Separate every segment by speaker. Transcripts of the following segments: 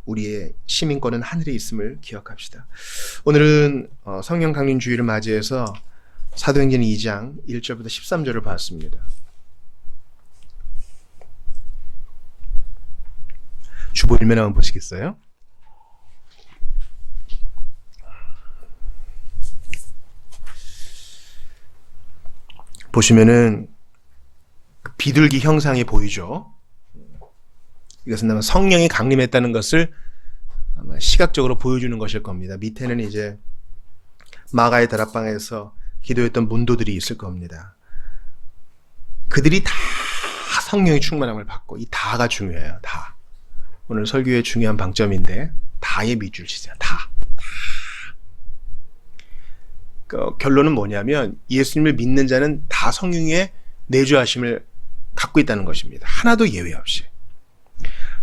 Speaker 1: 우리의 시민권은 하늘에 있음을 기억합시다. 오늘은 성령 강림 주일을 맞이해서 사도행전 2장 1절부터 13절을 봤습니다. 주보 일면 한번 보시겠어요? 보시면은 비둘기 형상이 보이죠. 이것은 아마 성령이 강림했다는 것을 아마 시각적으로 보여주는 것일 겁니다. 밑에는 이제 마가의 다락방에서 기도했던 문도들이 있을 겁니다. 그들이 다 성령의 충만함을 받고, 이 다가 중요해요. 다. 오늘 설교의 중요한 방점인데, 다의 밑줄 치세요. 다. 결론은 뭐냐면 예수님을 믿는 자는 다 성령의 내주하심을 갖고 있다는 것입니다. 하나도 예외 없이.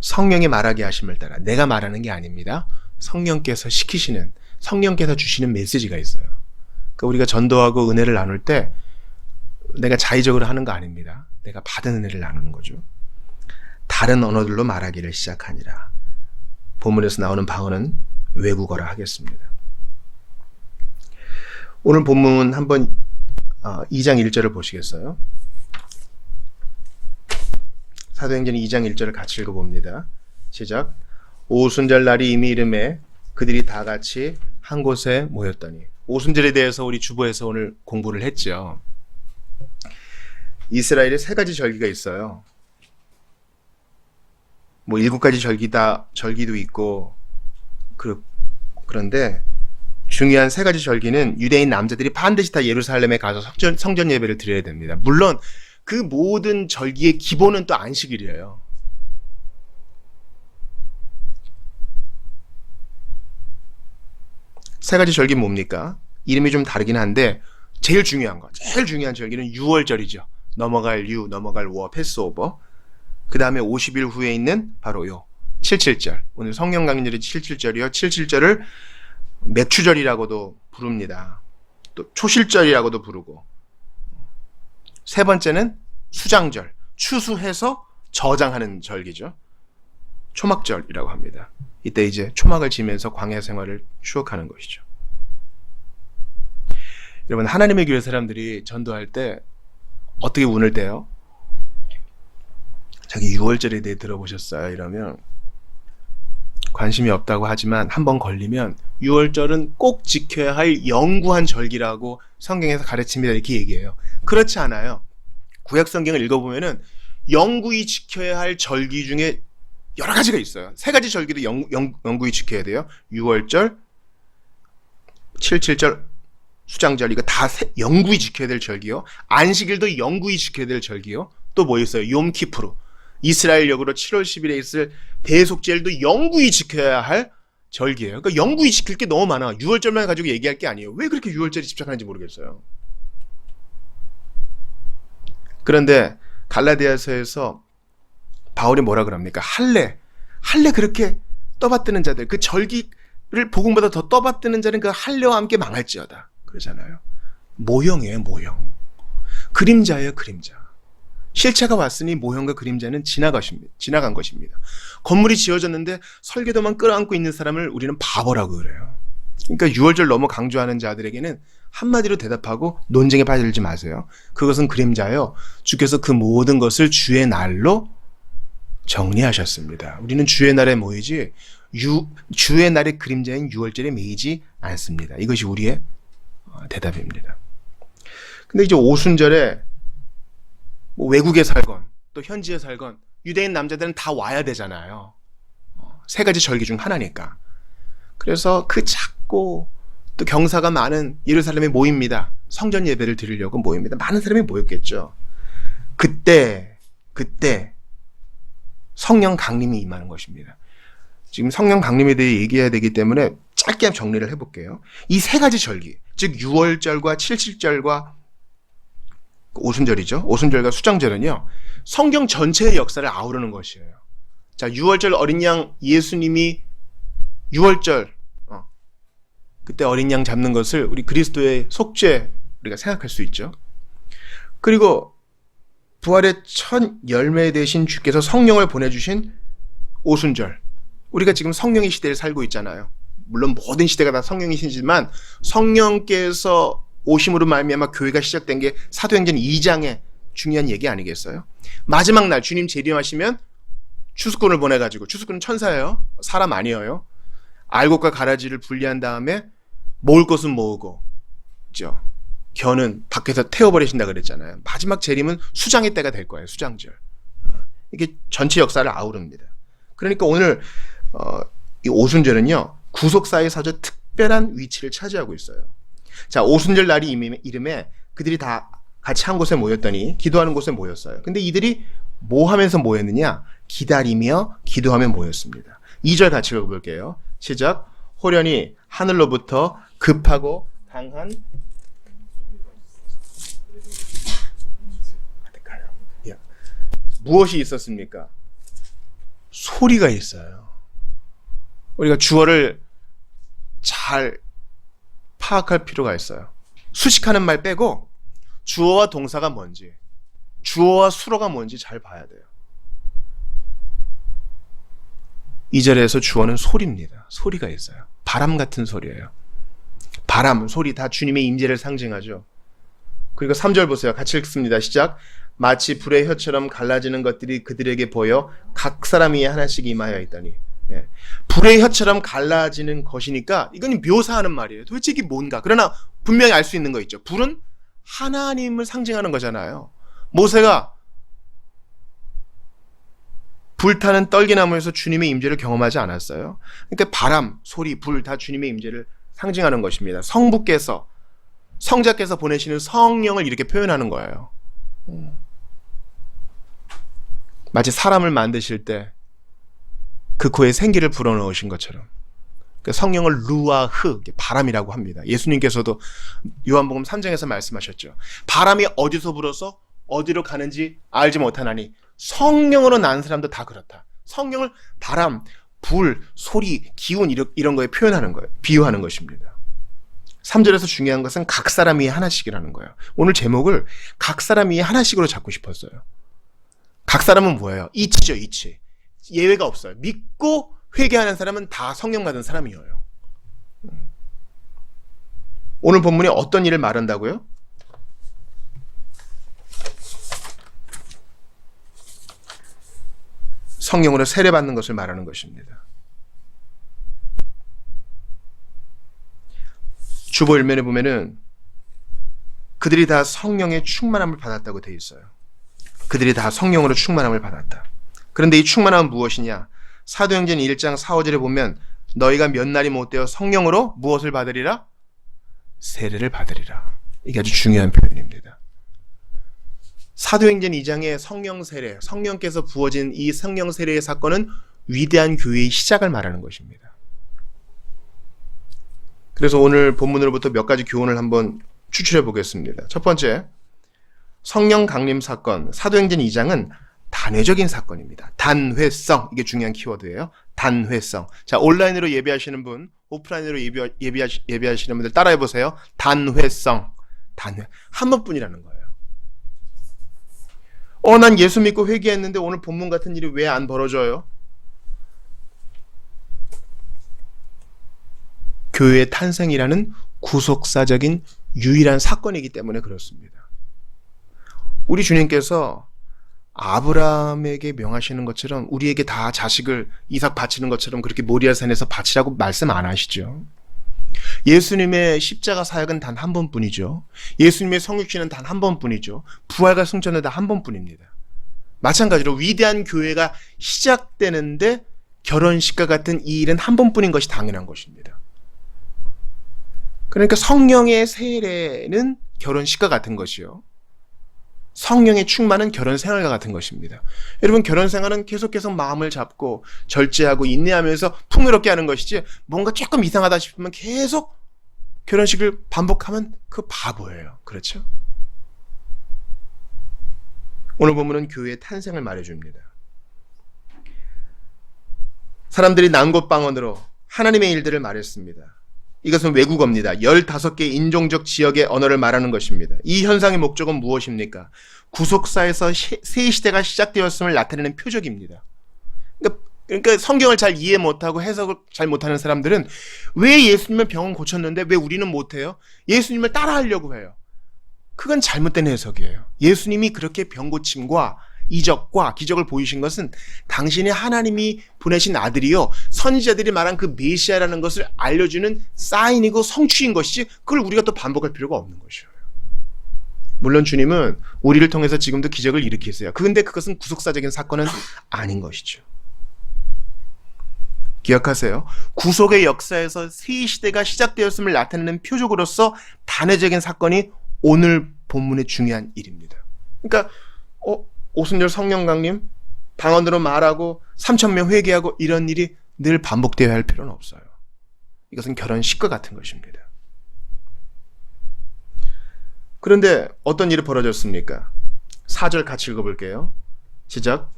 Speaker 1: 성령의 말하게 하심을 따라. 내가 말하는 게 아닙니다. 성령께서 시키시는, 성령께서 주시는 메시지가 있어요. 그러니까 우리가 전도하고 은혜를 나눌 때 내가 자의적으로 하는 거 아닙니다. 내가 받은 은혜를 나누는 거죠. 다른 언어들로 말하기를 시작하니라. 본문에서 나오는 방언은 외국어라 하겠습니다. 오늘 본문 한번 2장 1절을 보시겠어요? 사도행전 2장 1절을 같이 읽어봅니다. 시작. 오순절 날이 이미 이름에 그들이 다 같이 한 곳에 모였더니. 오순절에 대해서 우리 주보에서 오늘 공부를 했죠. 이스라엘에 세 가지 절기가 있어요. 뭐 7가지 절기도 있고 그런데 중요한 세 가지 절기는 유대인 남자들이 반드시 다 예루살렘에 가서 성전 예배를 드려야 됩니다. 물론 그 모든 절기의 기본은 또 안식일이에요. 세 가지 절기는 뭡니까? 이름이 좀 다르긴 한데 제일 중요한 절기는 유월절이죠. 넘어갈 유, 넘어갈 워, 패스오버. 그 다음에 50일 후에 있는 바로 요 77절. 오늘 성령 강림절이 77절이요. 77절을 맥추절이라고도 부릅니다. 또 초실절이라고도 부르고. 세 번째는 수장절. 추수해서 저장하는 절기죠. 초막절이라고 합니다. 이때 이제 초막을 지면서 광야 생활을 추억하는 것이죠. 여러분, 하나님의 교회 사람들이 전도할 때 어떻게 운을 떼요? 자기 6월절에 대해 들어보셨어요? 이러면 관심이 없다고 하지만 한번 걸리면 6월절은 꼭 지켜야 할 영구한 절기라고 성경에서 가르칩니다. 이렇게 얘기해요. 그렇지 않아요. 구약 성경을 읽어보면은 영구히 지켜야 할 절기 중에 여러 가지가 있어요. 세 가지 절기도 영구히 지켜야 돼요. 6월절, 77절, 수장절. 이거 다 영구히 지켜야 될 절기요. 안식일도 영구히 지켜야 될 절기요. 또 뭐 있어요? 욤키프루. 이스라엘 역으로 7월 10일에 있을 대속제일도 영구히 지켜야 할 절기예요. 그러니까 영구히 지킬 게 너무 많아. 6월절만 가지고 얘기할 게 아니에요. 왜 그렇게 6월절에 집착하는지 모르겠어요. 그런데 갈라디아서에서 바울이 뭐라 그럽니까? 할례 그렇게 떠받드는 자들, 그 절기를 복음보다 더 떠받드는 자는 그 할례와 함께 망할지어다. 그러잖아요. 모형이에요, 모형. 그림자예요, 그림자. 실체가 왔으니 모형과 그림자는 지나간 것입니다. 건물이 지어졌는데 설계도만 끌어안고 있는 사람을 우리는 바보라고 그래요. 그러니까 6월절 너무 강조하는 자들에게는 한마디로 대답하고 논쟁에 빠지지 마세요. 그것은 그림자요. 주께서 그 모든 것을 주의 날로 정리하셨습니다. 우리는 주의 날에 모이지 주의 날의 그림자인 6월절에 매이지 않습니다. 이것이 우리의 대답입니다. 근데 이제 오순절에 뭐 외국에 살건 또 현지에 살건 유대인 남자들은 다 와야 되잖아요. 세 가지 절기 중 하나니까. 그래서 그 작고 또 경사가 많은 예루살렘에 모입니다. 성전 예배를 드리려고 모입니다. 많은 사람이 모였겠죠. 그때 성령 강림이 임하는 것입니다. 지금 성령 강림에 대해 얘기해야 되기 때문에 짧게 정리를 해볼게요. 이 세 가지 절기, 즉 6월절과 77절과 오순절이죠. 오순절과 수장절은요, 성경 전체의 역사를 아우르는 것이에요. 자, 6월절 어린 양 예수님이 6월절 그때 어린 양 잡는 것을 우리 그리스도의 속죄 우리가 생각할 수 있죠. 그리고 부활의 첫 열매 되신 주께서 성령을 보내주신 오순절, 우리가 지금 성령의 시대를 살고 있잖아요. 물론 모든 시대가 다 성령의 시대지만 성령께서 오심으로 말미암아 교회가 시작된 게 사도행전 2장의 중요한 얘기 아니겠어요? 마지막 날 주님 재림하시면 추수꾼을 보내가지고, 추수꾼은 천사예요. 사람 아니에요. 알곡과 가라지를 분리한 다음에 모을 것은 모으고, 그죠? 겨는 밖에서 태워버리신다 그랬잖아요. 마지막 재림은 수장의 때가 될 거예요. 수장절. 이게 전체 역사를 아우릅니다. 그러니까 오늘 이 오순절은요, 구속사의 사조 특별한 위치를 차지하고 있어요. 자, 오순절 날이 이름에 그들이 다 같이 한 곳에 모였더니 기도하는 곳에 모였어요. 근데 이들이 뭐 하면서 모였느냐? 기다리며 기도하며 모였습니다. 2절 같이 읽어볼게요. 시작. 호련히 하늘로부터 급하고 강한 무엇이 있었습니까? 소리가 있어요. 우리가 주어를 잘 파악할 필요가 있어요. 수식하는 말 빼고 주어와 동사가 뭔지, 주어와 수로가 뭔지 잘 봐야 돼요. 2절에서 주어는 소리입니다. 소리가 있어요. 바람 같은 소리예요. 바람, 소리 다 주님의 임재를 상징하죠. 그리고 3절 보세요. 같이 읽습니다. 시작. 마치 불의 혀처럼 갈라지는 것들이 그들에게 보여 각 사람 위에 하나씩 임하여 있다니. 예. 불의 혀처럼 갈라지는 것이니까 이건 묘사하는 말이에요. 도대체 이게 뭔가. 그러나 분명히 알 수 있는 거 있죠. 불은 하나님을 상징하는 거잖아요. 모세가 불타는 떨기나무에서 주님의 임재를 경험하지 않았어요? 그러니까 바람, 소리, 불 다 주님의 임재를 상징하는 것입니다. 성부께서, 성자께서 보내시는 성령을 이렇게 표현하는 거예요. 마치 사람을 만드실 때 그 코에 생기를 불어넣으신 것처럼. 성령을 루아흐, 바람이라고 합니다. 예수님께서도 요한복음 3장에서 말씀하셨죠. 바람이 어디서 불어서 어디로 가는지 알지 못하나니 성령으로 난 사람도 다 그렇다. 성령을 바람, 불, 소리, 기운 이런 거에 표현하는 거예요. 비유하는 것입니다. 3절에서 중요한 것은 각 사람 위에 하나씩이라는 거예요. 오늘 제목을 각 사람 위에 하나씩으로 잡고 싶었어요. 각 사람은 뭐예요? 이치죠, 이치. 예외가 없어요. 믿고 회개하는 사람은 다 성령 받은 사람이에요. 오늘 본문이 어떤 일을 말한다고요? 성령으로 세례받는 것을 말하는 것입니다. 주보 1면에 보면은 그들이 다 성령의 충만함을 받았다고 되어 있어요. 그들이 다 성령으로 충만함을 받았다. 그런데 이 충만함은 무엇이냐? 사도행전 1장 4, 5절에 보면 너희가 몇 날이 못되어 성령으로 무엇을 받으리라? 세례를 받으리라. 이게 아주 중요한 표현입니다. 사도행전 2장의 성령 세례, 성령께서 부어진 이 성령 세례의 사건은 위대한 교회의 시작을 말하는 것입니다. 그래서 오늘 본문으로부터 몇 가지 교훈을 한번 추출해 보겠습니다. 첫 번째, 성령 강림 사건, 사도행전 2장은 단회적인 사건입니다. 단회성, 이게 중요한 키워드예요. 단회성. 자, 온라인으로 예배하시는 분, 오프라인으로 예배하시는 분들 따라해 보세요. 단회성. 단회. 한 번뿐이라는 거예요. 난 예수 믿고 회개했는데 오늘 본문 같은 일이 왜 안 벌어져요? 교회의 탄생이라는 구속사적인 유일한 사건이기 때문에 그렇습니다. 우리 주님께서 아브라함에게 명하시는 것처럼 우리에게 다 자식을 이삭 바치는 것처럼 그렇게 모리아산에서 바치라고 말씀 안 하시죠. 예수님의 십자가 사역은 단 한 번뿐이죠. 예수님의 성육신은 단 한 번뿐이죠. 부활과 승천은 다 한 번뿐입니다. 마찬가지로 위대한 교회가 시작되는데 결혼식과 같은 이 일은 한 번뿐인 것이 당연한 것입니다. 그러니까 성령의 세례는 결혼식과 같은 것이요. 성령의 충만은 결혼 생활과 같은 것입니다. 여러분, 결혼 생활은 계속 마음을 잡고 절제하고 인내하면서 풍요롭게 하는 것이지 뭔가 조금 이상하다 싶으면 계속 결혼식을 반복하면 그 바보예요. 그렇죠? 오늘 본문은 교회의 탄생을 말해줍니다. 사람들이 난곳방언으로 하나님의 일들을 말했습니다. 이것은 외국어입니다. 15개 인종적 지역의 언어를 말하는 것입니다. 이 현상의 목적은 무엇입니까? 구속사에서 새 시대가 시작되었음을 나타내는 표적입니다. 그러니까 그러니까 성경을 잘 이해 못하고 해석을 잘 못하는 사람들은 왜 예수님은 병은 고쳤는데 왜 우리는 못해요? 예수님을 따라하려고 해요. 그건 잘못된 해석이에요. 예수님이 그렇게 병 고침과 이적과 기적을 보이신 것은 당신의 하나님이 보내신 아들이요, 선지자들이 말한 그 메시아라는 것을 알려주는 사인이고 성취인 것이지, 그걸 우리가 또 반복할 필요가 없는 것이에요. 물론 주님은 우리를 통해서 지금도 기적을 일으키세요. 그런데 그것은 구속사적인 사건은 아닌 것이죠. 기억하세요. 구속의 역사에서 새 시대가 시작되었음을 나타내는 표적으로서 단회적인 사건이 오늘 본문의 중요한 일입니다. 그러니까 오순절 성령 강림, 방언으로 말하고 3,000명 회개하고 이런 일이 늘 반복되어야 할 필요는 없어요. 이것은 결혼식과 같은 것입니다. 그런데 어떤 일이 벌어졌습니까? 4절 같이 읽어볼게요. 시작.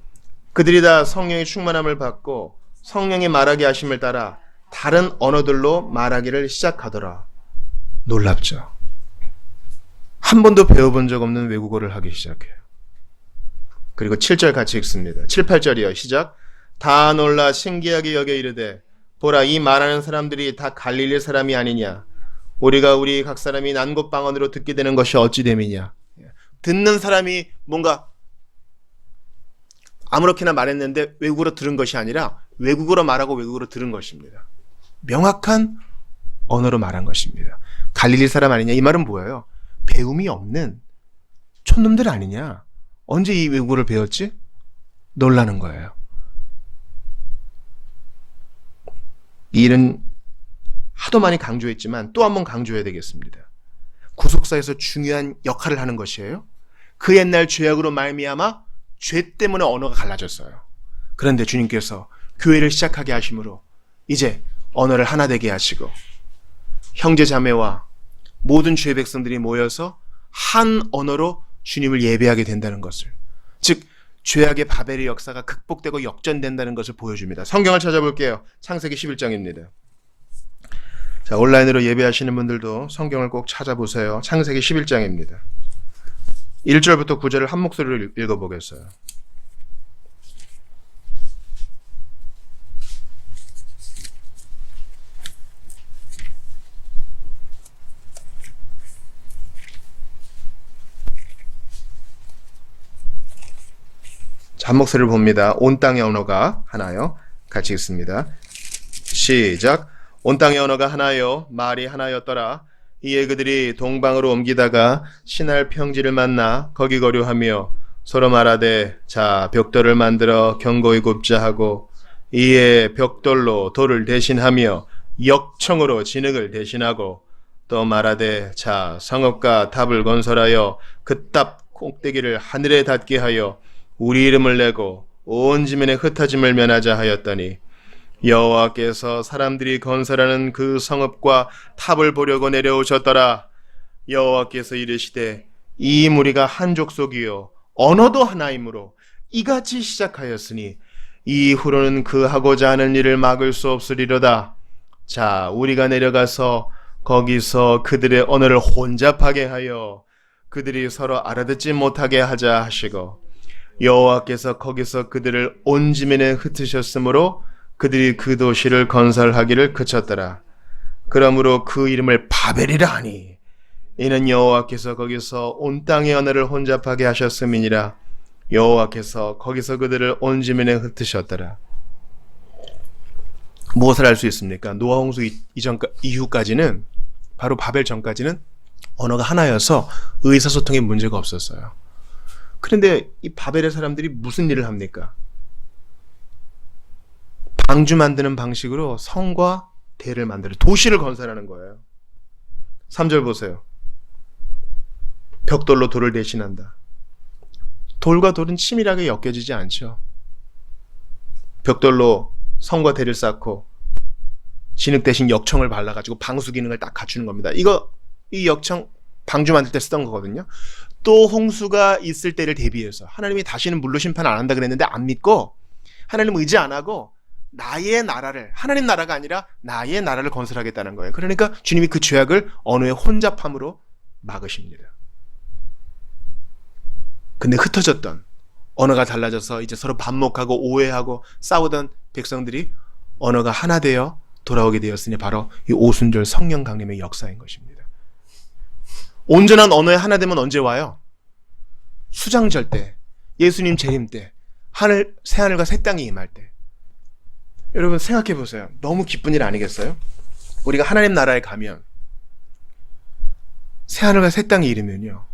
Speaker 1: 그들이 다 성령의 충만함을 받고 성령의 말하게 하심을 따라 다른 언어들로 말하기를 시작하더라. 놀랍죠? 한 번도 배워본 적 없는 외국어를 하기 시작해요. 그리고 7절 같이 읽습니다. 7, 8절이요. 시작. 다 놀라 신기하게 여겨 이르되 보라, 이 말하는 사람들이 다 갈릴리 사람이 아니냐. 우리가 우리 각 사람이 난곳 방언으로 듣게 되는 것이 어찌 됨이냐. 듣는 사람이 뭔가 아무렇게나 말했는데 외국어로 들은 것이 아니라 외국어로 말하고 외국어로 들은 것입니다. 명확한 언어로 말한 것입니다. 갈릴리 사람 아니냐. 이 말은 뭐예요? 배움이 없는 촌놈들 아니냐. 언제 이 외국어를 배웠지? 놀라는 거예요. 이 일은 하도 많이 강조했지만 또 한 번 강조해야 되겠습니다. 구속사에서 중요한 역할을 하는 것이에요. 그 옛날 죄악으로 말미암아 죄 때문에 언어가 갈라졌어요. 그런데 주님께서 교회를 시작하게 하심으로 이제 언어를 하나 되게 하시고 형제 자매와 모든 주의 백성들이 모여서 한 언어로 주님을 예배하게 된다는 것을, 즉 죄악의 바벨의 역사가 극복되고 역전된다는 것을 보여줍니다. 성경을 찾아볼게요. 창세기 11장입니다. 자, 온라인으로 예배하시는 분들도 성경을 꼭 찾아보세요. 창세기 11장입니다. 1절부터 9절을 한 목소리로 읽어보겠어요. 한 목소리를 봅니다. 온 땅의 언어가 하나요. 같이 읽습니다. 시작. 온 땅의 언어가 하나요, 말이 하나였더라. 이에 그들이 동방으로 옮기다가 신할 평지를 만나 거기 거류하며 서로 말하되 자 벽돌을 만들어 견고히 굽자 하고 이에 벽돌로 돌을 대신하며 역청으로 진흙을 대신하고 또 말하되 자 성읍과 탑을 건설하여 그 탑 꼭대기를 하늘에 닿게 하여 우리 이름을 내고 온 지면에 흩어짐을 면하자 하였더니 여호와께서 사람들이 건설하는 그 성읍과 탑을 보려고 내려오셨더라. 여호와께서 이르시되 이 무리가 한 족속이요 언어도 하나이므로 이같이 시작하였으니 이후로는 그 하고자 하는 일을 막을 수 없으리로다. 자 우리가 내려가서 거기서 그들의 언어를 혼잡하게 하여 그들이 서로 알아듣지 못하게 하자 하시고 여호와께서 거기서 그들을 온 지면에 흩으셨으므로 그들이 그 도시를 건설하기를 그쳤더라. 그러므로 그 이름을 바벨이라 하니 이는 여호와께서 거기서 온 땅의 언어를 혼잡하게 하셨음이니라. 여호와께서 거기서 그들을 온 지면에 흩으셨더라. 무엇을 알 수 있습니까? 노아 홍수 이후까지는, 바로 바벨 전까지는 언어가 하나여서 의사소통에 문제가 없었어요. 그런데 이 바벨의 사람들이 무슨 일을 합니까? 방주 만드는 방식으로 성과 대를 만들어 도시를 건설하는 거예요. 3절 보세요. 벽돌로 돌을 대신한다. 돌과 돌은 치밀하게 엮여지지 않죠. 벽돌로 성과 대를 쌓고 진흙 대신 역청을 발라가지고 방수 기능을 딱 갖추는 겁니다. 이 역청 방주 만들 때 쓰던 거거든요. 또 홍수가 있을 때를 대비해서 하나님이 다시는 물로 심판 안 한다 그랬는데 안 믿고 하나님 의지 안 하고 나의 나라를, 하나님 나라가 아니라 나의 나라를 건설하겠다는 거예요. 그러니까 주님이 그 죄악을 언어의 혼잡함으로 막으십니다. 근데 흩어졌던 언어가 달라져서 이제 서로 반목하고 오해하고 싸우던 백성들이 언어가 하나 되어 돌아오게 되었으니 바로 이 오순절 성령 강림의 역사인 것입니다. 온전한 언어에 하나 되면 언제 와요? 수장절 때, 예수님 재림 때, 새하늘과 새 땅이 임할 때. 여러분 생각해 보세요. 너무 기쁜 일 아니겠어요? 우리가 하나님 나라에 가면 새하늘과 새 땅이 이르면요,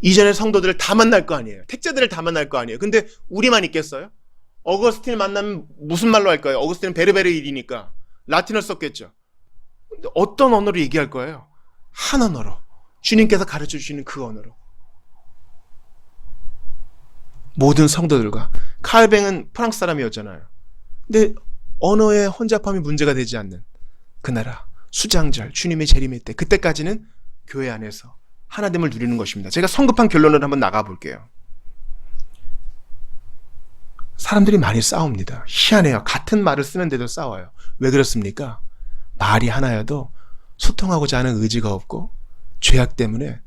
Speaker 1: 이전의 성도들을 다 만날 거 아니에요. 택자들을 다 만날 거 아니에요. 근데 우리만 있겠어요? 어거스틴을 만나면 무슨 말로 할까요? 어거스틴은 베르베르 일이니까 라틴어 썼겠죠. 근데 어떤 언어로 얘기할 거예요? 한 언어로. 주님께서 가르쳐 주시는 그 언어로. 모든 성도들과. 칼뱅은 프랑스 사람이었잖아요. 근데 언어의 혼잡함이 문제가 되지 않는 그 나라, 수장절, 주님의 재림의 때, 그때까지는 교회 안에서 하나됨을 누리는 것입니다. 제가 성급한 결론을 한번 나가볼게요. 사람들이 많이 싸웁니다. 희한해요. 같은 말을 쓰는데도 싸워요. 왜 그렇습니까? 말이 하나여도 소통하고자 하는 의지가 없고 죄악 때문에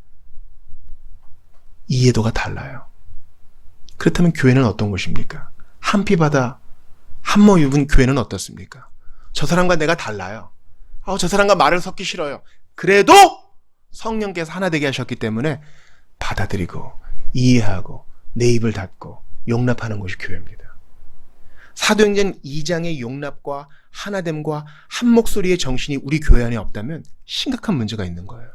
Speaker 1: 이해도가 달라요. 그렇다면 교회는 어떤 곳입니까? 한 피 바다 한 모 입은 교회는 어떻습니까? 저 사람과 내가 달라요. 저 사람과 말을 섞기 싫어요. 그래도 성령께서 하나 되게 하셨기 때문에 받아들이고 이해하고 내 입을 닫고 용납하는 것이 교회입니다. 사도행전 2장의 용납과 하나됨과 한 목소리의 정신이 우리 교회 안에 없다면 심각한 문제가 있는 거예요.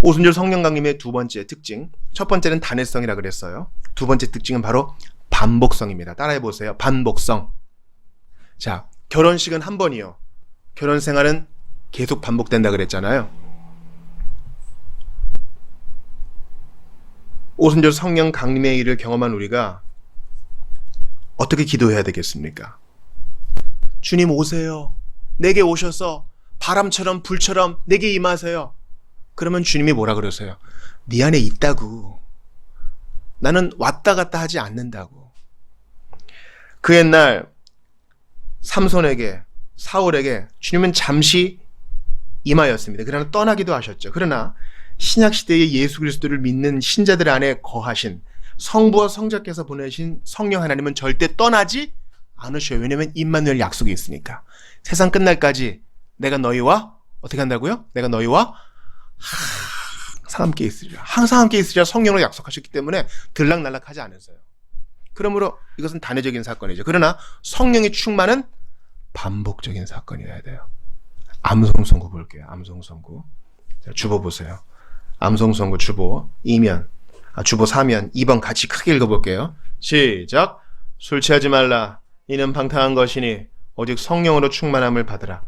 Speaker 1: 오순절 성령 강림의 두 번째 특징, 첫 번째는 단회성이라 그랬어요. 두 번째 특징은 바로 반복성입니다. 따라해 보세요. 반복성. 자, 결혼식은 한 번이요. 결혼 생활은 계속 반복된다 그랬잖아요. 오순절 성령 강림의 일을 경험한 우리가 어떻게 기도해야 되겠습니까? 주님 오세요. 내게 오셔서 바람처럼 불처럼 내게 임하세요. 그러면 주님이 뭐라 그러세요? 네 안에 있다고. 나는 왔다 갔다 하지 않는다고. 그 옛날 삼손에게, 사울에게 주님은 잠시 임하였습니다. 그러나 떠나기도 하셨죠. 그러나 신약시대의 예수 그리스도를 믿는 신자들 안에 거하신 성부와 성자께서 보내신 성령 하나님은 절대 떠나지 않으셔요. 왜냐하면 임마누엘 약속이 있으니까. 세상 끝날까지 내가 너희와 어떻게 한다고요? 내가 너희와 항상 함께 있으리라. 항상 함께 있으리라 성령으로 약속하셨기 때문에 들락날락하지 않으세요. 그러므로 이것은 단회적인 사건이죠. 그러나 성령의 충만은 반복적인 사건이어야 돼요. 암송선고 볼게요. 암송선고. 주보 보세요. 암송선고 주보 2면, 주보 4면 2번 같이 크게 읽어볼게요. 시작. 술 취하지 말라. 이는 방탕한 것이니 오직 성령으로 충만함을 받으라.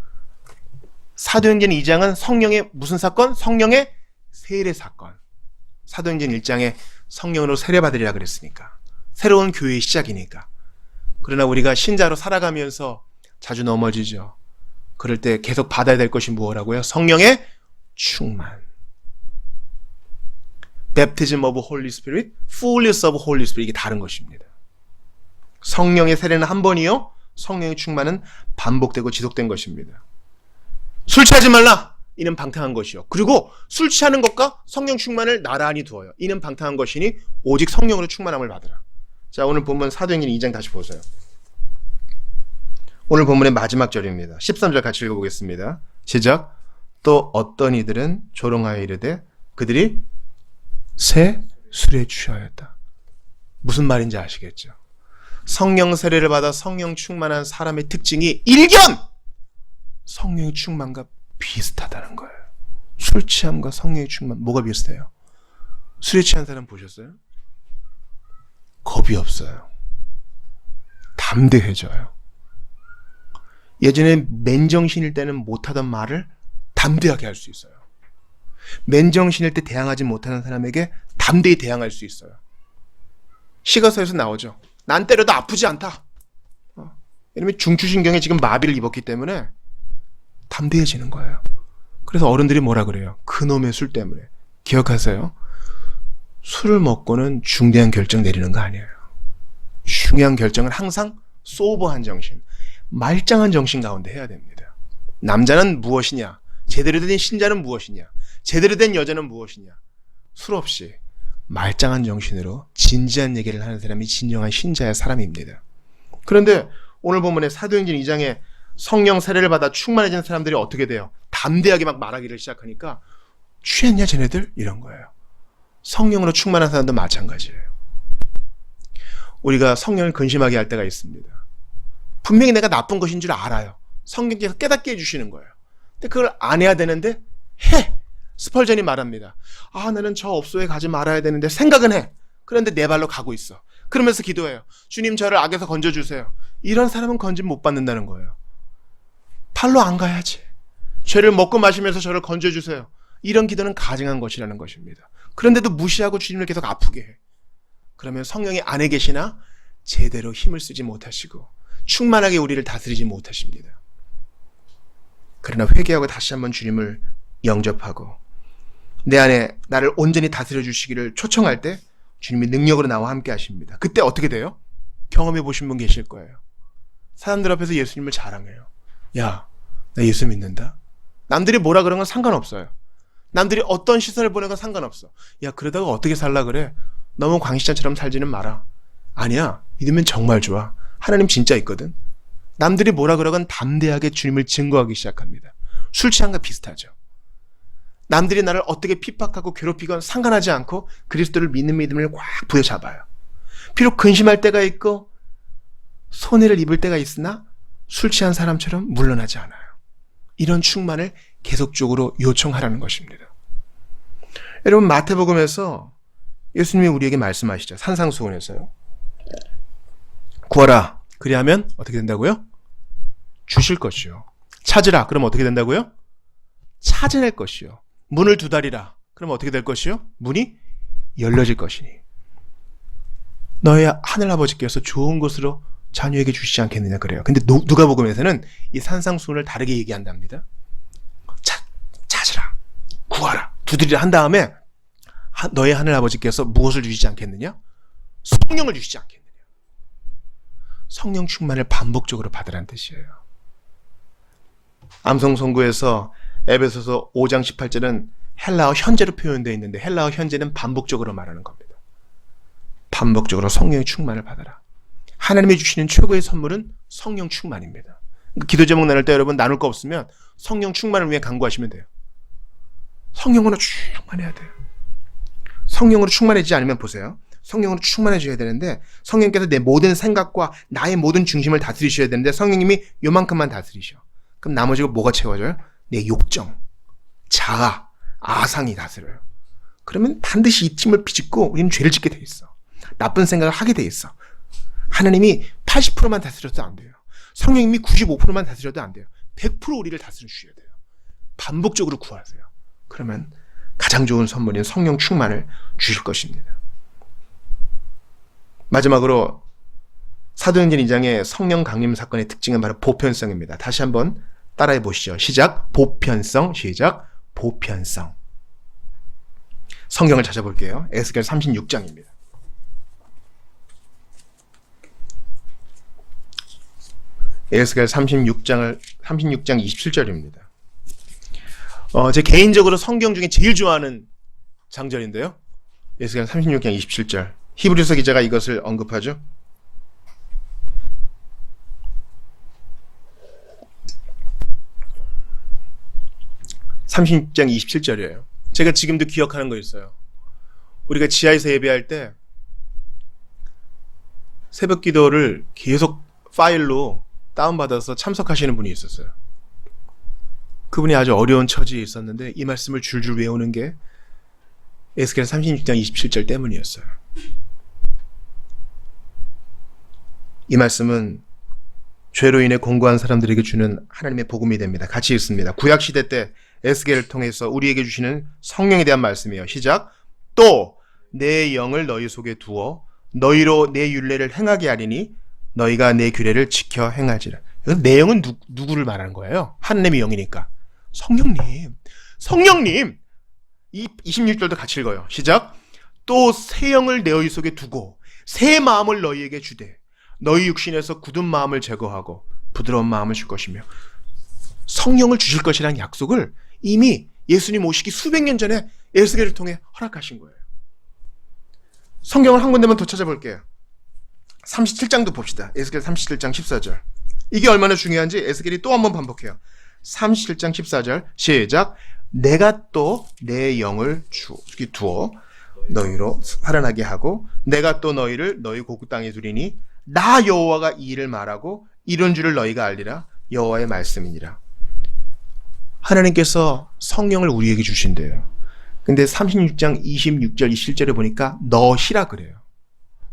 Speaker 1: 사도행전 2장은 성령의 무슨 사건? 성령의 세례 사건. 사도행전 1장에 성령으로 세례받으리라 그랬으니까. 새로운 교회의 시작이니까. 그러나 우리가 신자로 살아가면서 자주 넘어지죠. 그럴 때 계속 받아야 될 것이 무엇이라고요? 성령의 충만. Baptism of Holy Spirit, Fullness of Holy Spirit. 이게 다른 것입니다. 성령의 세례는 한 번이요. 성령의 충만은 반복되고 지속된 것입니다. 술 취하지 말라. 이는 방탕한 것이요. 그리고 술 취하는 것과 성령 충만을 나란히 두어요. 이는 방탕한 것이니 오직 성령으로 충만함을 받으라. 자, 오늘 본문 사도행전 2장 다시 보세요. 오늘 본문의 마지막 절입니다. 13절 같이 읽어보겠습니다. 시작. 또 어떤 이들은 조롱하여 이르되 그들이 새 술에 취하였다. 무슨 말인지 아시겠죠? 성령 세례를 받아 성령 충만한 사람의 특징이 일견! 성령의 충만과 비슷하다는 거예요. 술 취함과 성령의 충만, 뭐가 비슷해요? 술에 취한 사람 보셨어요? 겁이 없어요. 담대해져요. 예전에 맨정신일 때는 못하던 말을 담대하게 할 수 있어요. 맨정신일 때 대항하지 못하는 사람에게 담대히 대항할 수 있어요. 시가서에서 나오죠. 난 때려도 아프지 않다. 왜냐면 중추신경에 지금 마비를 입었기 때문에 담대해지는 거예요. 그래서 어른들이 뭐라 그래요? 그놈의 술 때문에. 기억하세요. 술을 먹고는 중대한 결정 내리는 거 아니에요. 중요한 결정은 항상 소버한 정신, 말짱한 정신 가운데 해야 됩니다. 남자는 무엇이냐? 제대로 된 신자는 무엇이냐? 제대로 된 여자는 무엇이냐? 수없이 말짱한 정신으로 진지한 얘기를 하는 사람이 진정한 신자의 사람입니다. 그런데 오늘 본문의 사도행전 2장에 성령 세례를 받아 충만해진 사람들이 어떻게 돼요? 담대하게 막 말하기를 시작하니까 취했냐 쟤네들? 이런 거예요. 성령으로 충만한 사람도 마찬가지예요. 우리가 성령을 근심하게 할 때가 있습니다. 분명히 내가 나쁜 것인 줄 알아요. 성령께서 깨닫게 해주시는 거예요. 근데 그걸 안 해야 되는데 해! 스펄전이 말합니다. 나는 저 업소에 가지 말아야 되는데 생각은 해. 그런데 내 발로 가고 있어. 그러면서 기도해요. 주님 저를 악에서 건져주세요. 이런 사람은 건짐 못 받는다는 거예요. 발로 안 가야지. 죄를 먹고 마시면서 저를 건져주세요. 이런 기도는 가증한 것이라는 것입니다. 그런데도 무시하고 주님을 계속 아프게 해. 그러면 성령이 안에 계시나 제대로 힘을 쓰지 못하시고 충만하게 우리를 다스리지 못하십니다. 그러나 회개하고 다시 한번 주님을 영접하고 내 안에 나를 온전히 다스려 주시기를 초청할 때 주님이 능력으로 나와 함께 하십니다. 그때 어떻게 돼요? 경험해 보신 분 계실 거예요. 사람들 앞에서 예수님을 자랑해요. 야, 나 예수 믿는다. 남들이 뭐라 그런 건 상관없어요. 남들이 어떤 시선을 보는 건 상관없어. 야, 그러다가 어떻게 살라 그래? 너무 광시장처럼 살지는 마라. 아니야, 믿으면 정말 좋아. 하나님 진짜 있거든. 남들이 뭐라 그러건 담대하게 주님을 증거하기 시작합니다. 술 취한과 비슷하죠. 남들이 나를 어떻게 핍박하고 괴롭히건 상관하지 않고 그리스도를 믿는 믿음을 꽉 부여잡아요. 비록 근심할 때가 있고 손해를 입을 때가 있으나 술 취한 사람처럼 물러나지 않아요. 이런 충만을 계속적으로 요청하라는 것입니다. 여러분 마태복음에서 예수님이 우리에게 말씀하시죠. 산상수훈에서요. 구하라. 그리하면 어떻게 된다고요? 주실 것이요. 찾으라. 그럼 어떻게 된다고요? 찾아낼 것이요. 문을 두드리라. 그럼 어떻게 될 것이요? 문이 열려질 것이니. 너의 하늘아버지께서 좋은 것으로 자녀에게 주시지 않겠느냐 그래요. 근데 누가복음에서는 이 산상수훈을 다르게 얘기한답니다. 찾으라. 구하라. 두드리라 한 다음에 너의 하늘아버지께서 무엇을 주시지 않겠느냐? 성령을 주시지 않겠느냐. 성령 충만을 반복적으로 받으라는 뜻이에요. 암송선구에서 에베소서 5장 18절은 헬라어 현재로 표현되어 있는데 헬라어 현재는 반복적으로 말하는 겁니다. 반복적으로 성령의 충만을 받아라. 하나님이 주시는 최고의 선물은 성령 충만입니다. 기도 제목 나눌 때 여러분 나눌 거 없으면 성령 충만을 위해 간구하시면 돼요. 성령으로 충만해야 돼요. 성령으로 충만해지지 않으면 보세요. 성령으로 충만해져야 되는데 성령께서 내 모든 생각과 나의 모든 중심을 다스리셔야 되는데 성령님이 요만큼만 다스리셔. 그럼 나머지가 뭐가 채워져요? 내 욕정, 자아, 아상이 다스려요. 그러면 반드시 이 팀을 비집고 우리는 죄를 짓게 돼 있어. 나쁜 생각을 하게 돼 있어. 하나님이 80%만 다스려도 안 돼요. 성령님이 95%만 다스려도 안 돼요. 100% 우리를 다스려 주셔야 돼요. 반복적으로 구하세요. 그러면 가장 좋은 선물인 성령 충만을 주실 것입니다. 마지막으로 사도행전 2장의 성령 강림 사건의 특징은 바로 보편성입니다. 다시 한번 따라해 보시죠. 시작. 보편성. 시작. 보편성. 성경을 찾아볼게요. 에스겔 36장입니다. 에스겔 36장 27절입니다. 제 개인적으로 성경 중에 제일 좋아하는 장절인데요. 에스겔 36장 27절. 히브리서 기자가 이것을 언급하죠. (36장 27절이에요) 제가 지금도 기억하는 거 있어요. 우리가 지하에서 예배할 때 새벽 기도를 계속 파일로 다운받아서 참석하시는 분이 있었어요. 그분이 아주 어려운 처지에 있었는데 이 말씀을 줄줄 외우는 게 에스겔 36장 27절 때문이었어요. 이 말씀은 죄로 인해 공고한 사람들에게 주는 하나님의 복음이 됩니다. 같이 읽습니다. 구약시대 때 에스겔을 통해서 우리에게 주시는 성령에 대한 말씀이에요. 시작. 또 내 영을 너희 속에 두어 너희로 내 율례를 행하게 하리니 너희가 내 규례를 지켜 행하지라. 내 영은 누구를 말하는 거예요? 하나님의 영이니까. 성령님. 이 26절도 같이 읽어요. 시작. 또 새 영을 너희 속에 두고 새 마음을 너희에게 주되 너희 육신에서 굳은 마음을 제거하고 부드러운 마음을 줄 것이며 성령을 주실 것이라는 약속을 이미 예수님 오시기 수백 년 전에 에스겔을 통해 허락하신 거예요. 성경을 한 군데만 더 찾아볼게요. 37장도 봅시다. 에스겔 37장 14절. 이게 얼마나 중요한지 에스겔이 또 한 번 반복해요. 37장 14절 시작. 내가 또 내 영을 두어 너희로 살아나게 하고 내가 또 너희를 너희 고국 땅에 두리니 나 여호와가 이 일을 말하고 이런 줄을 너희가 알리라. 여호와의 말씀이니라. 하나님께서 성령을 우리에게 주신대요. 근데 36장 26절 이 실제를 보니까 너희라 그래요.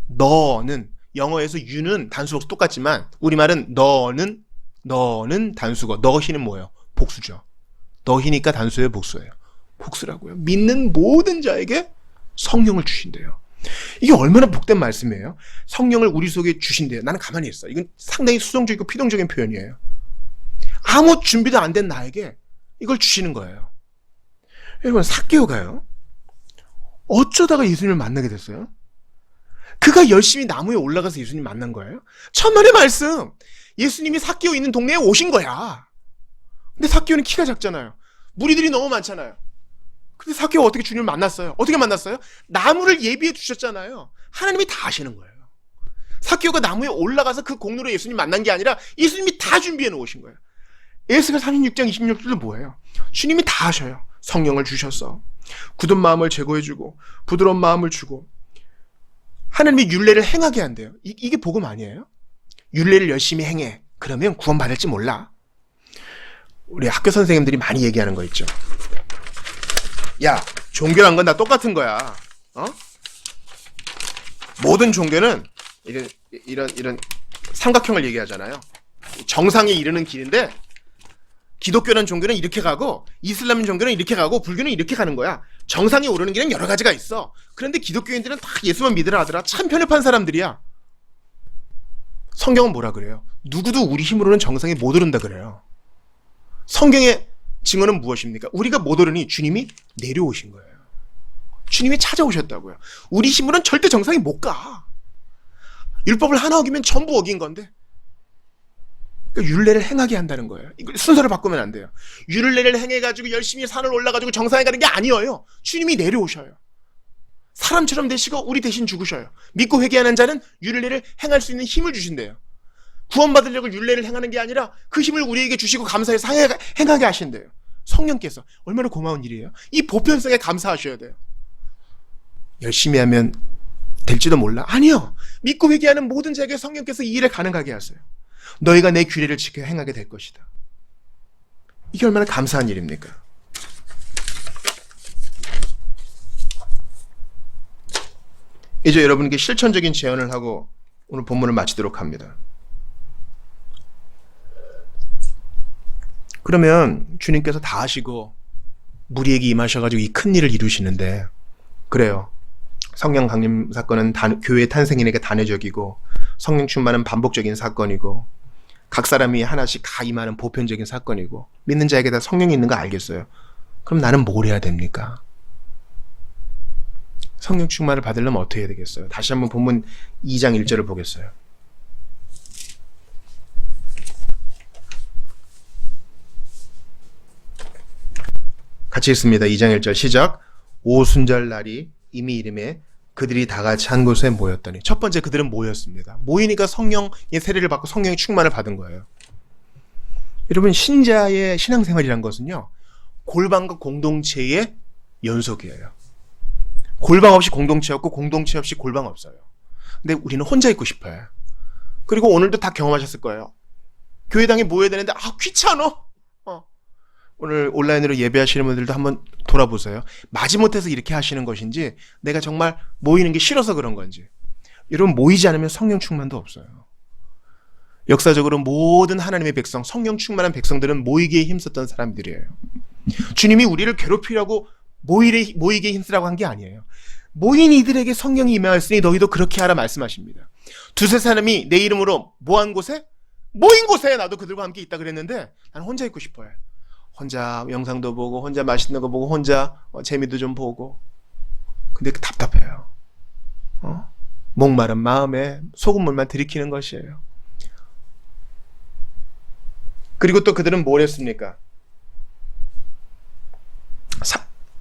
Speaker 1: 너는 영어에서 you는 단수로 똑같지만 우리말은 너는 단수고 너희는 뭐예요? 복수죠. 너희니까 단수예요, 복수예요? 복수라고요. 믿는 모든 자에게 성령을 주신대요. 이게 얼마나 복된 말씀이에요. 성령을 우리 속에 주신대요. 나는 가만히 있어. 이건 상당히 수동적이고 피동적인 표현이에요. 아무 준비도 안 된 나에게 이걸 주시는 거예요. 여러분, 삭개오가요. 어쩌다가 예수님을 만나게 됐어요? 그가 열심히 나무에 올라가서 예수님 만난 거예요? 천만의 말씀. 예수님이 삭개오 있는 동네에 오신 거야. 근데 삭개오는 키가 작잖아요. 무리들이 너무 많잖아요. 근데 삭개오 어떻게 주님을 만났어요? 어떻게 만났어요? 나무를 예비해 주셨잖아요. 하나님이 다 하시는 거예요. 삭개오가 나무에 올라가서 그 공로로 예수님 만난 게 아니라 예수님이 다 준비해 놓으신 거예요. 에스겔 36장 26절도 뭐예요? 주님이 다 하셔요. 성령을 주셔서 굳은 마음을 제거해주고 부드러운 마음을 주고 하나님이 율례를 행하게 한대요. 이게 복음 아니에요? 율례를 열심히 행해. 그러면 구원받을지 몰라. 우리 학교 선생님들이 많이 얘기하는 거 있죠. 야, 종교란 건 다 똑같은 거야. 모든 종교는 이런 삼각형을 얘기하잖아요. 정상에 이르는 길인데 기독교라는 종교는 이렇게 가고 이슬람 종교는 이렇게 가고 불교는 이렇게 가는 거야. 정상에 오르는 길은 여러 가지가 있어. 그런데 기독교인들은 다 예수만 믿으라 하더라. 참 편협한 사람들이야. 성경은 뭐라 그래요? 누구도 우리 힘으로는 정상에 못 오른다 그래요. 성경의 증언은 무엇입니까? 우리가 못 오르니 주님이 내려오신 거예요. 주님이 찾아오셨다고요. 우리 힘으로는 절대 정상에 못 가. 율법을 하나 어기면 전부 어긴 건데. 그러니까 율례를 행하게 한다는 거예요. 이거 순서를 바꾸면 안 돼요. 율례를 행해가지고 열심히 산을 올라가지고 정상에 가는 게 아니에요. 주님이 내려오셔요. 사람처럼 되시고 우리 대신 죽으셔요. 믿고 회개하는 자는 율례를 행할 수 있는 힘을 주신대요. 구원받으려고 율례를 행하는 게 아니라 그 힘을 우리에게 주시고 감사해서 행하게 하신대요. 성령께서. 얼마나 고마운 일이에요. 이 보편성에 감사하셔야 돼요. 열심히 하면 될지도 몰라? 아니요. 믿고 회개하는 모든 자에게 성령께서 이 일을 가능하게 하세요. 너희가 내 규례를 지켜 행하게 될 것이다. 이게 얼마나 감사한 일입니까? 이제 여러분께 실천적인 제안을 하고 오늘 본문을 마치도록 합니다. 그러면 주님께서 다 하시고 무리에게 임하셔가지고 이 큰 일을 이루시는데, 그래요. 성령 강림 사건은 교회 탄생인에게 단회적이고 성령 충만은 반복적인 사건이고 각 사람이 하나씩 다 임하는 보편적인 사건이고 믿는 자에게 다 성령이 있는 거 알겠어요. 그럼 나는 뭘 해야 됩니까? 성령 충만을 받으려면 어떻게 해야 되겠어요? 다시 한번 본문 2장 1절을 보겠어요. 같이 읽습니다. 2장 1절 시작. 오순절 날이 이미 이름에 그들이 다 같이 한 곳에 모였더니. 첫 번째, 그들은 모였습니다. 모이니까 성령의 세례를 받고 성령의 충만을 받은 거예요. 여러분, 신자의 신앙생활이란 것은요, 골방과 공동체의 연속이에요. 골방 없이 공동체 없고 공동체 없이 골방 없어요. 근데 우리는 혼자 있고 싶어요. 그리고 오늘도 다 경험하셨을 거예요. 교회당에 모여야 되는데 귀찮아. 오늘 온라인으로 예배하시는 분들도 한번 돌아보세요. 마지못해서 이렇게 하시는 것인지 내가 정말 모이는 게 싫어서 그런 건지. 여러분, 모이지 않으면 성령 충만도 없어요. 역사적으로 모든 하나님의 백성, 성령 충만한 백성들은 모이기에 힘썼던 사람들이에요. 주님이 우리를 괴롭히려고 모이기에 힘쓰라고 한 게 아니에요. 모인 이들에게 성령이 임하였으니 너희도 그렇게 하라 말씀하십니다. 두세 사람이 내 이름으로 모인 곳에 나도 그들과 함께 있다 그랬는데 나는 혼자 있고 싶어요. 혼자 영상도 보고 혼자 맛있는 거 보고 혼자 재미도 좀 보고. 근데 답답해요. 목마른 마음에 소금물만 들이키는 것이에요. 그리고 또 그들은 뭘 했습니까?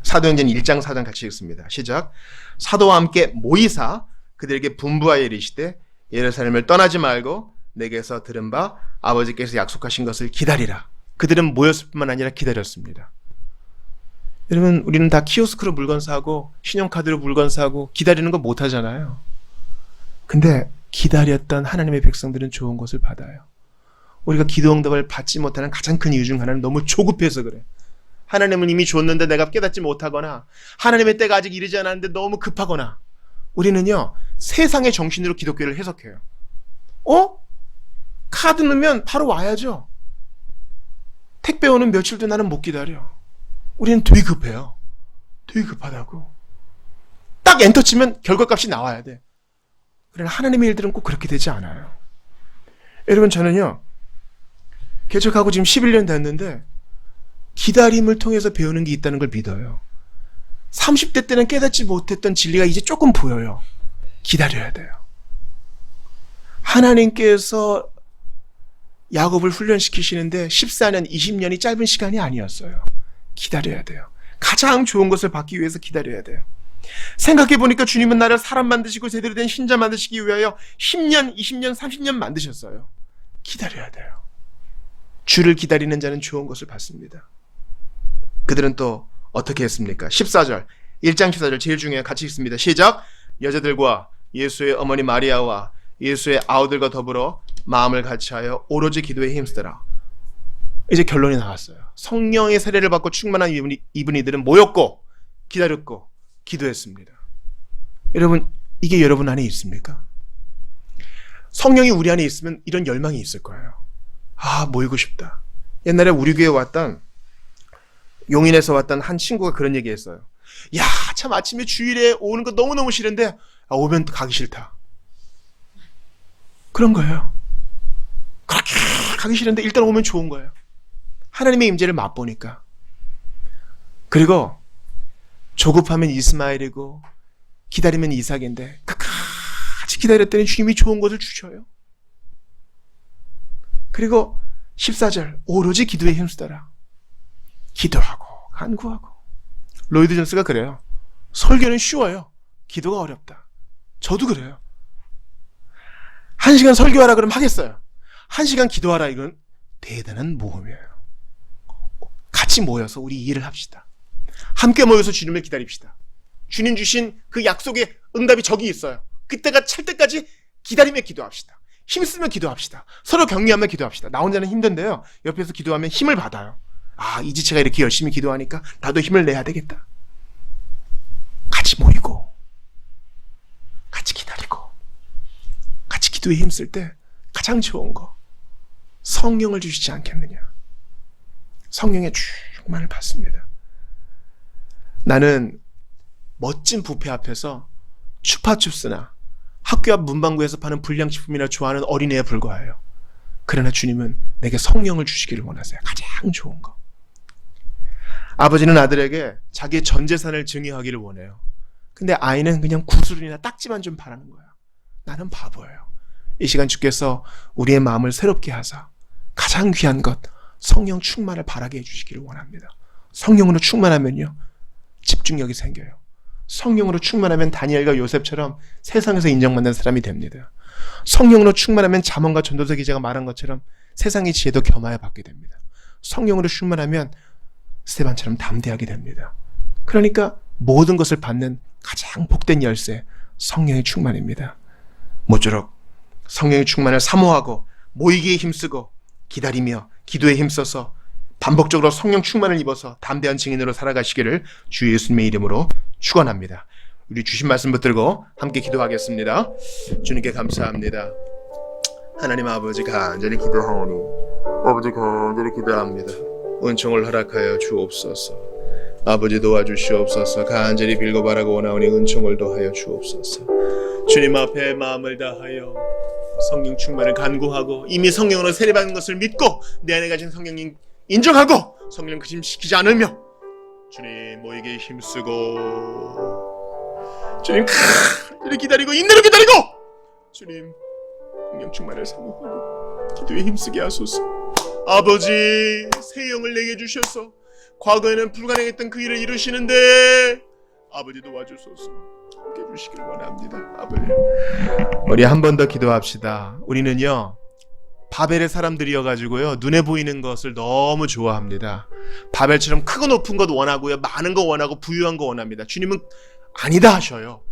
Speaker 1: 사도행전 1장 4장 같이 읽습니다. 시작. 사도와 함께 모이사 그들에게 분부하여 이르시되 예루살렘을 떠나지 말고 내게서 들은 바 아버지께서 약속하신 것을 기다리라. 그들은 모였을 뿐만 아니라 기다렸습니다. 여러분, 우리는 다 키오스크로 물건 사고 신용카드로 물건 사고 기다리는 거 못하잖아요. 근데 기다렸던 하나님의 백성들은 좋은 것을 받아요. 우리가 기도 응답을 받지 못하는 가장 큰 이유 중 하나는 너무 조급해서 그래. 하나님은 이미 줬는데 내가 깨닫지 못하거나 하나님의 때가 아직 이르지 않았는데 너무 급하거나 우리는요 세상의 정신으로 기독교를 해석해요. 카드 넣으면 바로 와야죠. 택배 오는 며칠도 나는 못 기다려. 우리는 되게 급해요. 되게 급하다고. 딱 엔터 치면 결과값이 나와야 돼. 그러나 하나님의 일들은 꼭 그렇게 되지 않아요. 여러분, 저는요 개척하고 지금 11년 됐는데 기다림을 통해서 배우는 게 있다는 걸 믿어요. 30대 때는 깨닫지 못했던 진리가 이제 조금 보여요. 기다려야 돼요. 하나님께서 야곱을 훈련시키시는데 14년, 20년이 짧은 시간이 아니었어요. 기다려야 돼요. 가장 좋은 것을 받기 위해서 기다려야 돼요. 생각해보니까 주님은 나를 사람 만드시고 제대로 된 신자 만드시기 위하여 10년, 20년, 30년 만드셨어요. 기다려야 돼요. 주를 기다리는 자는 좋은 것을 받습니다. 그들은 또 어떻게 했습니까? 14절, 1장 14절 제일 중요해요. 같이 읽습니다. 시작. 여자들과 예수의 어머니 마리아와 예수의 아우들과 더불어 마음을 같이하여 오로지 기도에 힘쓰더라. 이제 결론이 나왔어요. 성령의 세례를 받고 충만한 입은 이들은 모였고 기다렸고 기도했습니다. 여러분, 이게 여러분 안에 있습니까? 성령이 우리 안에 있으면 이런 열망이 있을 거예요. 모이고 싶다. 옛날에 우리 교회에 왔던 용인에서 왔던 한 친구가 그런 얘기 했어요. 야, 참 아침에 주일에 오는 거 너무너무 싫은데 오면 가기 싫다. 그런 거예요. 그렇게 가기 싫은데 일단 오면 좋은 거예요. 하나님의 임재를 맛보니까. 그리고 조급하면 이스마엘이고 기다리면 이삭인데 끝까지 기다렸더니 주님이 좋은 것을 주셔요. 그리고 14절 오로지 기도에 힘쓰더라. 기도하고 간구하고. 로이드 존스가 그래요. 설교는 쉬워요. 기도가 어렵다. 저도 그래요. 1시간 설교하라 그러면 하겠어요. 1시간 기도하라 이건 대단한 모험이에요. 같이 모여서 우리 일을 합시다. 함께 모여서 주님을 기다립시다. 주님 주신 그 약속의 응답이 저기 있어요. 그때가 찰 때까지 기다리며 기도합시다. 힘쓰며 기도합시다. 서로 격려하며 기도합시다. 나 혼자는 힘든데요. 옆에서 기도하면 힘을 받아요. 이 지체가 이렇게 열심히 기도하니까 나도 힘을 내야 되겠다. 같이 모이고 같이 기다리고 같이 기도에 힘쓸 때 가장 좋은 거 성령을 주시지 않겠느냐. 성령의 충만을 받습니다. 나는 멋진 뷔페 앞에서 추파춥스나 학교 앞 문방구에서 파는 불량식품이나 좋아하는 어린애에 불과해요. 그러나 주님은 내게 성령을 주시기를 원하세요. 가장 좋은 거. 아버지는 아들에게 자기의 전 재산을 증여하기를 원해요. 근데 아이는 그냥 구슬이나 딱지만 좀 바라는 거야. 나는 바보예요. 이 시간 주께서 우리의 마음을 새롭게 하사 가장 귀한 것 성령 충만을 바라게 해주시기를 원합니다. 성령으로 충만하면요 집중력이 생겨요. 성령으로 충만하면 다니엘과 요셉처럼 세상에서 인정받는 사람이 됩니다. 성령으로 충만하면 잠언과 전도서 기자가 말한 것처럼 세상의 지혜도 겸하여 받게 됩니다. 성령으로 충만하면 스데반처럼 담대하게 됩니다. 그러니까 모든 것을 받는 가장 복된 열쇠 성령의 충만입니다. 모쪼록 성령의 충만을 사모하고 모이기에 힘쓰고 기다리며 기도에 힘써서 반복적으로 성령 충만을 입어서 담대한 증인으로 살아가시기를 주 예수님의 이름으로 축원합니다. 우리 주신 말씀 붙들고 함께 기도하겠습니다. 주님께 감사합니다. 하나님 아버지 간절히 기도하오니 아버지 간절히 기도합니다. 은총을 허락하여 주옵소서. 아버지 도와주시옵소서. 간절히 빌고 바라고 원하오니 은총을 더하여 주옵소서. 주님 앞에 마음을 다하여 성령 충만을 간구하고 이미 성령으로 세례받은 것을 믿고 내 안에 가진 성령님 인정하고 성령 근심시키지 않으며 주님 모이게 힘쓰고 주님 간절히 기다리고 인내로 기다리고 주님 성령 충만을 사모하고 기도에 힘쓰게 하소서. 아버지 새 영을 내게 주셔서 과거에는 불가능했던 그 일을 이루시는데 아버지 도와주소서. 함께 해주시길 원합니다. 아버지, 우리 한 번 더 기도합시다. 우리는요 바벨의 사람들이어가지고요 눈에 보이는 것을 너무 좋아합니다. 바벨처럼 크고 높은 것 원하고요, 많은 거 원하고 부유한 거 원합니다. 주님은 아니다 하셔요.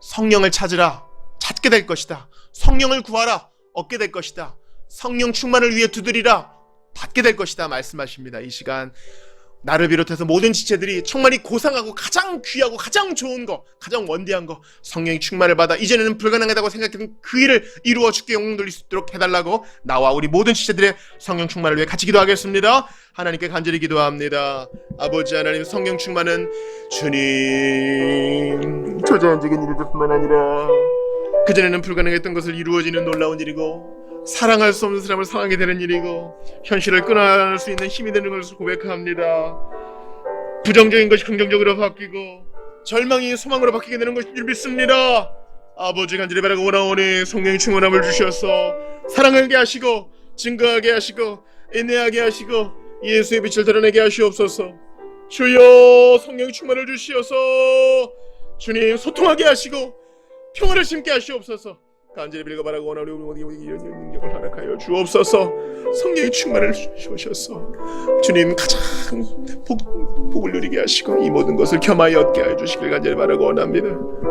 Speaker 1: 성령을 찾으라, 찾게 될 것이다. 성령을 구하라, 얻게 될 것이다. 성령 충만을 위해 두드리라, 받게 될 것이다 말씀하십니다. 이 시간 나를 비롯해서 모든 지체들이 정말 이 고상하고 가장 귀하고 가장 좋은 거, 가장 원대한 거, 성령의 충만을 받아 이제는 불가능하다고 생각했던 그 일을 이루어 주께 영광 돌릴 수 있도록 해달라고 나와 우리 모든 지체들의 성령 충만을 위해 같이 기도하겠습니다. 하나님께 간절히 기도합니다. 아버지 하나님, 성령 충만은 주님 초자연적인 일들뿐만 아니라 그전에는 불가능했던 것을 이루어지는 놀라운 일이고, 사랑할 수 없는 사람을 사랑하게 되는 일이고, 현실을 끊어낼 수 있는 힘이 되는 것을 고백합니다. 부정적인 것이 긍정적으로 바뀌고 절망이 소망으로 바뀌게 되는 것인 줄 믿습니다. 아버지 간절히 바라고 원하오니 성령의 충만함을 주셔서 사랑하게 하시고 증거하게 하시고 인내하게 하시고 예수의 빛을 드러내게 하시옵소서. 주여 성령의 충만을 주시어서 주님 소통하게 하시고 평화를 심게 하시옵소서. 간절히 빌고 바라고 원하오니 우리 이런 능력을 허락하여 주옵소서. 성령의 충만을 주셔서 주님 가장 복을 누리게 하시고 이 모든 것을 겸하여 얻게 하여 주시길 간절히 바라고 원합니다.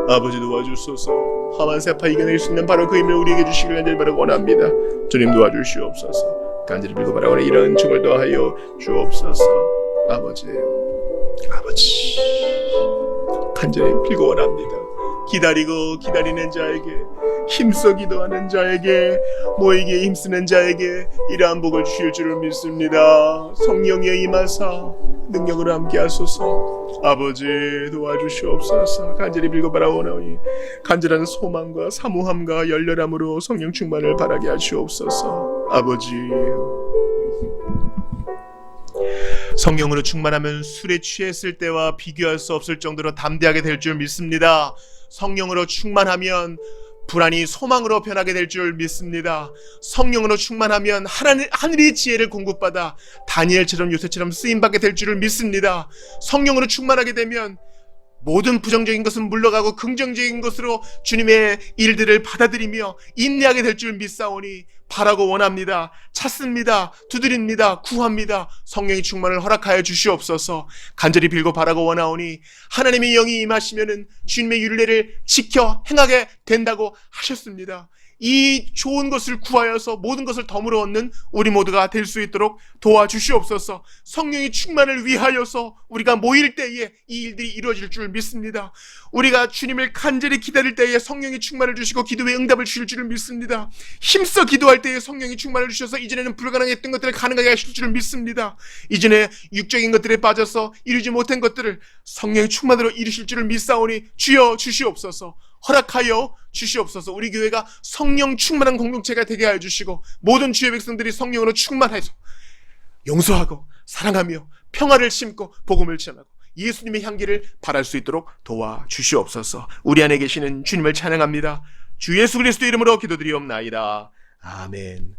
Speaker 1: 아버지 도와주소서. 험한 세파 이겨낼 수 있는 바로 그 힘을 우리에게 주시길 간절히 바라고 원합니다. 주님 도와주시옵소서. 간절히 빌고 바라고 원하오니 이런 증을 더하여 주옵소서. 아버지 간절히 빌고 원합니다. 기다리고 기다리는 자에게, 힘써 기도하는 자에게, 모이기에 힘쓰는 자에게 이러한 복을 주실 줄을 믿습니다. 성령의 임하사 능력으로 함께 하소서. 아버지 도와주시옵소서. 간절히 빌고 바라오나오니 간절한 소망과 사모함과 열렬함으로 성령 충만을 바라게 하시옵소서. 아버지, 성령으로 충만하면 술에 취했을 때와 비교할 수 없을 정도로 담대하게 될 줄 믿습니다. 성령으로 충만하면 불안이 소망으로 변하게 될 줄 믿습니다. 성령으로 충만하면 하늘의 지혜를 공급받아 다니엘처럼 요셉처럼 쓰임받게 될 줄을 믿습니다. 성령으로 충만하게 되면 모든 부정적인 것은 물러가고 긍정적인 것으로 주님의 일들을 받아들이며 인내하게 될 줄 믿사오니 바라고 원합니다. 찾습니다. 두드립니다. 구합니다. 성령의 충만을 허락하여 주시옵소서. 간절히 빌고 바라고 원하오니 하나님의 영이 임하시면은 주님의 율례를 지켜 행하게 된다고 하셨습니다. 이 좋은 것을 구하여서 모든 것을 덤으로 얻는 우리 모두가 될 수 있도록 도와주시옵소서. 성령의 충만을 위하여서 우리가 모일 때에 이 일들이 이루어질 줄 믿습니다. 우리가 주님을 간절히 기다릴 때에 성령의 충만을 주시고 기도의 응답을 주실 줄을 믿습니다. 힘써 기도할 때에 성령의 충만을 주셔서 이전에는 불가능했던 것들을 가능하게 하실 줄을 믿습니다. 이전에 육적인 것들에 빠져서 이루지 못한 것들을 성령의 충만으로 이루실 줄을 믿사오니 주여 주시옵소서. 허락하여 주시옵소서. 우리 교회가 성령 충만한 공동체가 되게 하여 주시고 모든 주의 백성들이 성령으로 충만해서 용서하고 사랑하며 평화를 심고 복음을 전하고 예수님의 향기를 발할 수 있도록 도와주시옵소서. 우리 안에 계시는 주님을 찬양합니다. 주 예수 그리스도 이름으로 기도드리옵나이다. 아멘.